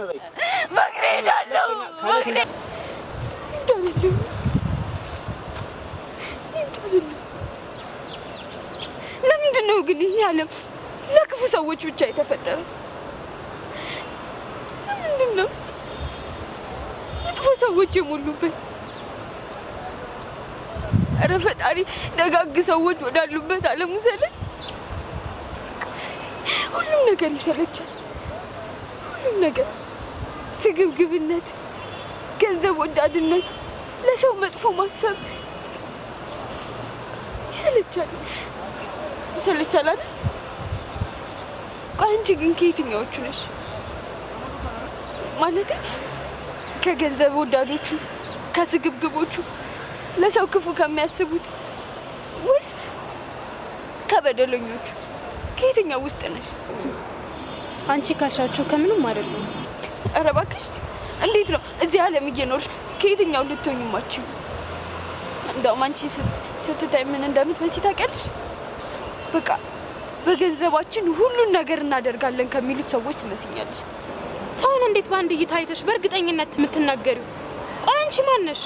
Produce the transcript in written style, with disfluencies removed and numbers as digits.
በይ መግደላለሁ ለምንድን ነው ግን ይሄ ዓለም ለክፉ ሰዎች ብቻ የተፈጠረው? ለምንድን ነው መጥፎ ሰዎች የሞሉበት? ኧረ ፈጣሪ ደጋግ ሰዎች ወዳሉበት ዓለም ውሰደኝ። ሁሉም ነገር ይሰለቻል። ሁሉም ነገር ስግብግብነት፣ ገንዘብ ወዳድነት፣ ለሰው መጥፎ ማሰብ ይሰለቻል። ይሰለቻል አይደል? አንቺ ግን ከየትኛዎቹ ነሽ? ማለት ከገንዘብ ወዳዶቹ፣ ከስግብግቦቹ፣ ለሰው ክፉ ከሚያስቡት ወይስ ከበደለኞቹ? ከየትኛው ውስጥ ነሽ? አንቺ ካልሻቸው ከምንም አይደለም። ኧረ እባክሽ እንዴት ነው እዚህ ዓለም እየኖርሽ ከየትኛው ልትሆኚማችሁ? እንደውም አንቺ ስትታይ ምን እንደምትመስይ ታውቂያለሽ? በቃ በገንዘባችን ሁሉን ነገር እናደርጋለን ከሚሉት ሰዎች ትመስኛለሽ። ሰውን እንዴት በአንድ እይታ አይተሽ በእርግጠኝነት የምትናገሪው? ቆይ አንቺ ማን ነሽ?